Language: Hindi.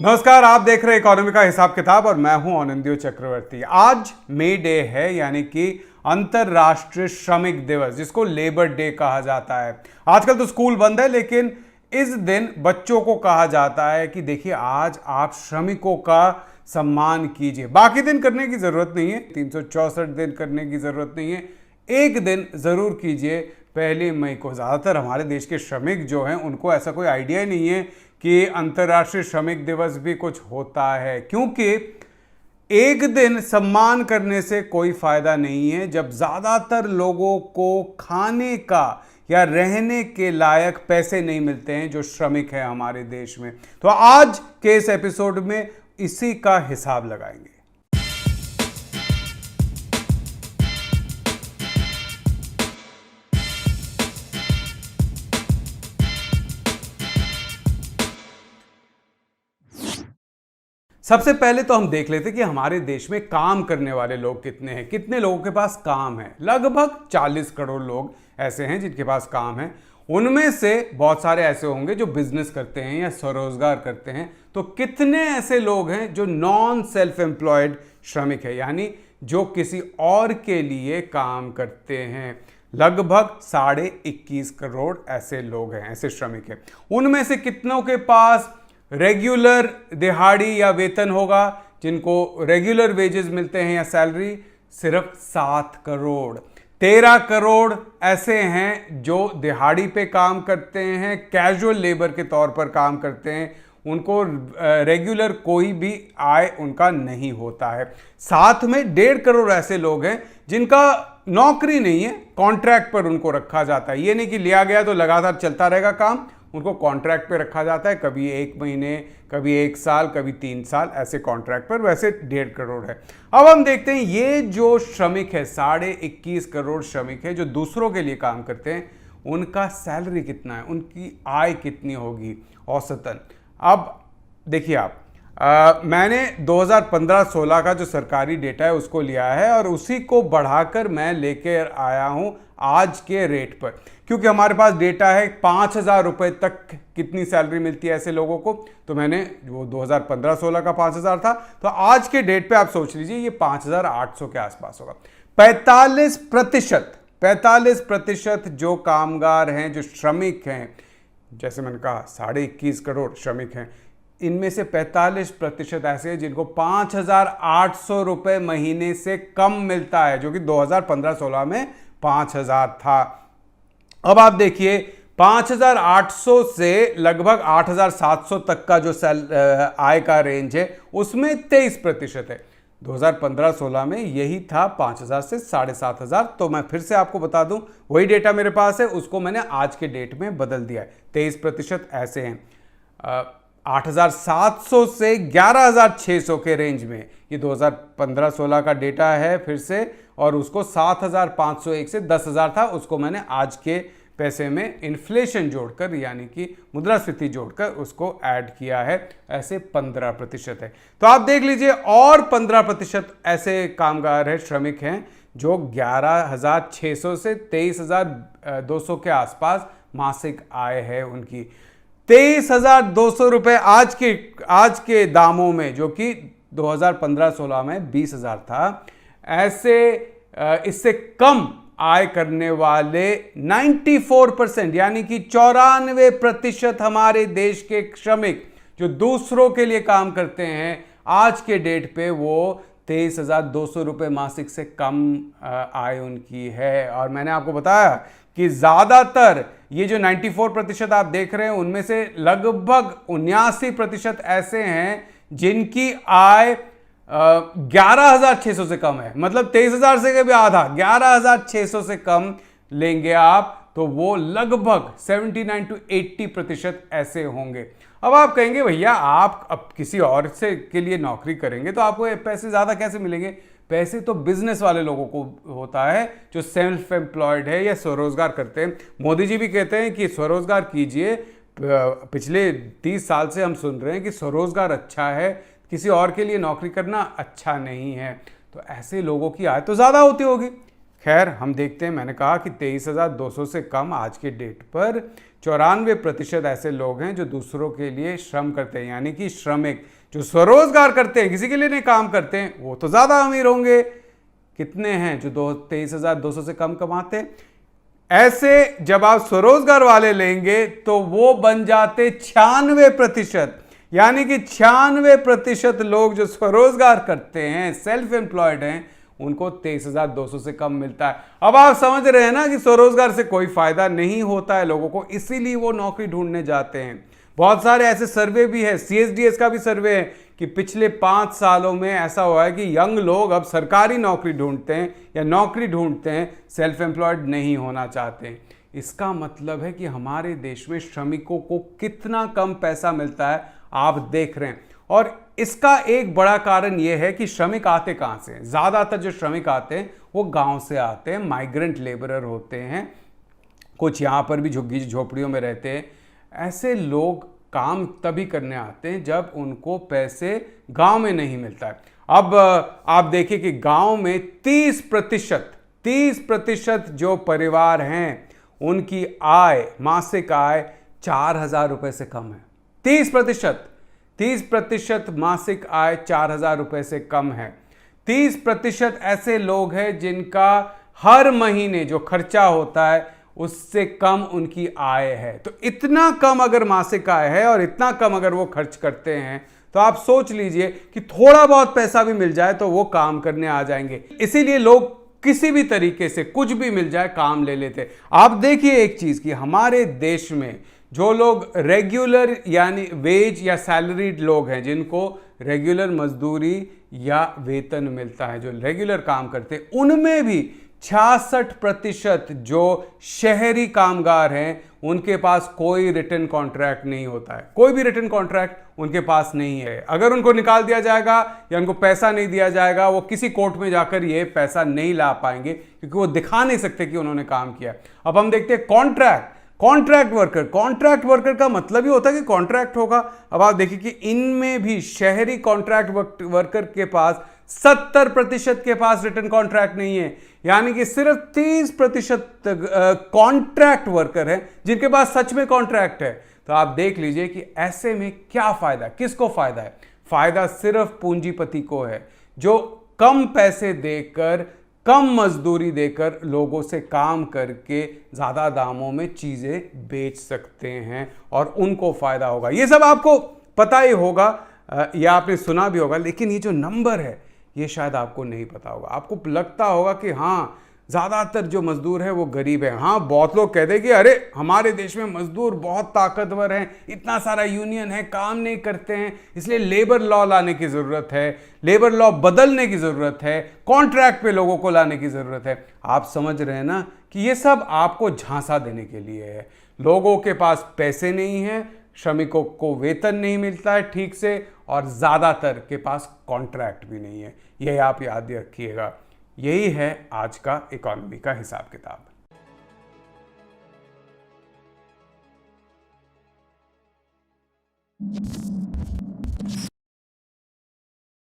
नमस्कार, आप देख रहे हैं इकोनॉमी का हिसाब किताब और मैं हूं आनंदियो चक्रवर्ती। आज मे डे है, यानी कि अंतरराष्ट्रीय श्रमिक दिवस, जिसको लेबर डे कहा जाता है। आजकल तो स्कूल बंद है, लेकिन इस दिन बच्चों को कहा जाता है कि देखिए आज आप श्रमिकों का सम्मान कीजिए। बाकी दिन करने की जरूरत नहीं है, 364 दिन करने की जरूरत नहीं है, एक दिन जरूर कीजिए 1 मई को। ज्यादातर हमारे देश के श्रमिक जो हैं उनको ऐसा कोई आइडिया ही नहीं है कि अंतर्राष्ट्रीय श्रमिक दिवस भी कुछ होता है, क्योंकि एक दिन सम्मान करने से कोई फायदा नहीं है जब ज्यादातर लोगों को खाने का या रहने के लायक पैसे नहीं मिलते हैं जो श्रमिक है हमारे देश में। तो आज के इस एपिसोड में इसी का हिसाब लगाएंगे। सबसे पहले तो हम देख लेते कि हमारे देश में काम करने वाले लोग कितने हैं, कितने लोगों के पास काम है। लगभग 40 करोड़ लोग ऐसे हैं जिनके पास काम है। उनमें से बहुत सारे ऐसे होंगे जो बिजनेस करते हैं या स्वरोजगार करते हैं। तो कितने ऐसे लोग हैं जो नॉन सेल्फ एम्प्लॉयड श्रमिक है, यानी जो किसी और के लिए काम करते हैं। लगभग 21.5 करोड़ ऐसे लोग हैं, ऐसे श्रमिक हैं। उनमें से कितनों के पास रेगुलर दिहाड़ी या वेतन होगा, जिनको रेगुलर वेजेस मिलते हैं या सैलरी? सिर्फ 7 करोड़। 13 करोड़ ऐसे हैं जो दिहाड़ी पे काम करते हैं, कैजुअल लेबर के तौर पर काम करते हैं, उनको रेगुलर कोई भी आय उनका नहीं होता है। साथ में 1.5 करोड़ ऐसे लोग हैं जिनका नौकरी नहीं है, कॉन्ट्रैक्ट पर उनको रखा जाता है। ये नहीं कि लिया गया तो लगातार चलता रहेगा काम, उनको कॉन्ट्रैक्ट पे रखा जाता है, कभी 1 महीने, कभी 1 साल, कभी 3 साल, ऐसे कॉन्ट्रैक्ट पर। वैसे 1.5 करोड़ है। अब हम देखते हैं ये जो श्रमिक है, 21.5 करोड़ श्रमिक है जो दूसरों के लिए काम करते हैं, उनका सैलरी कितना है, उनकी आय कितनी होगी औसतन। अब देखिए आप, मैंने 2015-16 का जो सरकारी डेटा है उसको लिया है और उसी को बढ़ाकर मैं लेकर आया हूं आज के रेट पर, क्योंकि हमारे पास डेटा है 5,000 रुपए तक कितनी सैलरी मिलती है ऐसे लोगों को। तो मैंने वो 2015-16 का 5,000 था, तो आज के डेट पे आप सोच लीजिए ये 5,800 के आसपास होगा। 45% जो कामगार हैं, जो श्रमिक हैं, जैसे मैंने कहा 21.5 करोड़ श्रमिक हैं, इनमें से 45% ऐसे हैं जिनको 5,800 रुपए महीने से कम मिलता है, जो कि 2015-16 में 5,000 था। अब आप देखिए 5,800 से लगभग 8,700 तक का जो आय का रेंज है, उसमें 23% है। 2015-16 में यही था 5,000 से 7,500। तो मैं फिर से आपको बता दूं, वही डेटा मेरे पास है, उसको मैंने आज के डेट में बदल दिया है। 23% ऐसे हैं 8,700 से 11,600 के रेंज में। ये 2015-16 का डेटा है फिर से, और उसको 7,501 से 10,000 था, उसको मैंने आज के पैसे में इन्फ्लेशन जोड़कर, यानी कि मुद्रास्फीति जोड़कर उसको ऐड किया है। ऐसे 15% है। तो आप देख लीजिए, और 15% ऐसे कामगार हैं, श्रमिक हैं, जो 11,600 से 23,200 के आसपास मासिक आय है उनकी। 23,200 रुपए आज के दामों में, जो कि 2015-16 में 20,000 था। ऐसे इससे कम आय करने वाले 94%, यानी कि 94% हमारे देश के श्रमिक जो दूसरों के लिए काम करते हैं, आज के डेट पे वो 23,200 रुपये मासिक से कम आय उनकी है। और मैंने आपको बताया कि ज़्यादातर ये जो 94% आप देख रहे हैं, उनमें से लगभग 79% ऐसे हैं जिनकी आय 11,600 से कम है। मतलब 23,000 से भी आधा, 11,600 से कम लेंगे आप तो वो लगभग 79 to 80% ऐसे होंगे। अब आप कहेंगे भैया आप अब किसी और से के लिए नौकरी करेंगे तो आपको पैसे ज़्यादा कैसे मिलेंगे? पैसे तो बिजनेस वाले लोगों को होता है जो सेल्फ एम्प्लॉयड है या स्वरोजगार करते हैं। मोदी जी भी कहते हैं कि स्वरोजगार कीजिए। पिछले 30 साल से हम सुन रहे हैं कि स्वरोजगार अच्छा है, किसी और के लिए नौकरी करना अच्छा नहीं है। तो ऐसे लोगों की आय तो ज़्यादा होती होगी। खैर हम देखते हैं, मैंने कहा कि 23,200 से कम आज के डेट पर 94% ऐसे लोग हैं जो दूसरों के लिए श्रम करते हैं, यानी कि श्रमिक जो स्वरोजगार करते हैं, किसी के लिए नहीं काम करते हैं, वो तो ज़्यादा अमीर होंगे। कितने हैं जो 23,200 से कम कमाते हैं? ऐसे जब आप स्वरोजगार वाले लेंगे तो वो बन जाते 96%, यानी कि 96% लोग जो स्वरोजगार करते हैं, सेल्फ एम्प्लॉयड हैं, उनको 23,200 से कम मिलता है। अब आप समझ रहे हैं ना कि स्वरोजगार से कोई फायदा नहीं होता है लोगों को, इसीलिए वो नौकरी ढूंढने जाते हैं। बहुत सारे ऐसे सर्वे भी है, CSDS का भी सर्वे है कि पिछले 5 सालों में ऐसा हुआ है कि यंग लोग अब सरकारी नौकरी ढूंढते हैं या नौकरी ढूंढते हैं, सेल्फ एम्प्लॉयड नहीं होना चाहते हैं। इसका मतलब है कि हमारे देश में श्रमिकों को कितना कम पैसा मिलता है आप देख रहे हैं। और इसका एक बड़ा कारण यह है कि श्रमिक आते कहां से हैं? ज्यादातर जो श्रमिक आते हैं वो गांव से आते हैं, माइग्रेंट लेबरर होते हैं, कुछ यहां पर भी झुग्गी झोपड़ियों में रहते हैं। ऐसे लोग काम तभी करने आते हैं जब उनको पैसे गांव में नहीं मिलता है। अब आप देखिए कि गांव में 30% जो परिवार हैं उनकी आय, मासिक आय 4,000 रुपए से कम है। 30% मासिक आय 4,000 रुपए से कम है। 30% ऐसे लोग हैं जिनका हर महीने जो खर्चा होता है उससे कम उनकी आय है। तो इतना कम अगर मासिक आय है और इतना कम अगर वो खर्च करते हैं, तो आप सोच लीजिए कि थोड़ा बहुत पैसा भी मिल जाए तो वो काम करने आ जाएंगे। इसीलिए लोग किसी भी तरीके से कुछ भी मिल जाए काम ले लेते। आप देखिए एक चीज कि हमारे देश में जो लोग रेगुलर यानी वेज या सैलरीड लोग हैं, जिनको रेगुलर मजदूरी या वेतन मिलता है, जो रेगुलर काम करते हैं, उनमें भी 66% जो शहरी कामगार हैं उनके पास कोई रिटन कॉन्ट्रैक्ट नहीं होता है। कोई भी रिटन कॉन्ट्रैक्ट उनके पास नहीं है। अगर उनको निकाल दिया जाएगा या उनको पैसा नहीं दिया जाएगा, वो किसी कोर्ट में जाकर ये पैसा नहीं ला पाएंगे, क्योंकि वो दिखा नहीं सकते कि उन्होंने काम किया। अब हम देखते हैं कॉन्ट्रैक्ट वर्कर का मतलब ही होता है कि कॉन्ट्रैक्ट होगा। अब आप देखिए कि इनमें भी शहरी कॉन्ट्रैक्ट वर्कर के पास 70% के पास रिटन कॉन्ट्रैक्ट नहीं है, यानी कि सिर्फ 30% कॉन्ट्रैक्ट वर्कर हैं जिनके पास सच में कॉन्ट्रैक्ट है। तो आप देख लीजिए कि ऐसे में क्या फायदा, किसको फायदा है? फायदा सिर्फ पूंजीपति को है, जो कम पैसे देकर, कम मजदूरी देकर लोगों से काम करके ज्यादा दामों में चीजें बेच सकते हैं और उनको फायदा होगा। ये सब आपको पता ही होगा या आपने सुना भी होगा, लेकिन ये जो नंबर है ये शायद आपको नहीं पता होगा। आपको लगता होगा कि हाँ, ज़्यादातर जो मजदूर है वो गरीब है। हाँ, बहुत लोग कहते हैं कि अरे हमारे देश में मजदूर बहुत ताकतवर हैं, इतना सारा यूनियन है, काम नहीं करते हैं, इसलिए लेबर लॉ लाने की ज़रूरत है, लेबर लॉ बदलने की ज़रूरत है, कॉन्ट्रैक्ट पे लोगों को लाने की ज़रूरत है। आप समझ रहे हैं ना कि ये सब आपको झांसा देने के लिए है। लोगों के पास पैसे नहीं है, श्रमिकों को वेतन नहीं मिलता है ठीक से, और ज़्यादातर के पास कॉन्ट्रैक्ट भी नहीं है। यही आप याद रखिएगा। यही है आज का इकोनॉमी का हिसाब किताब।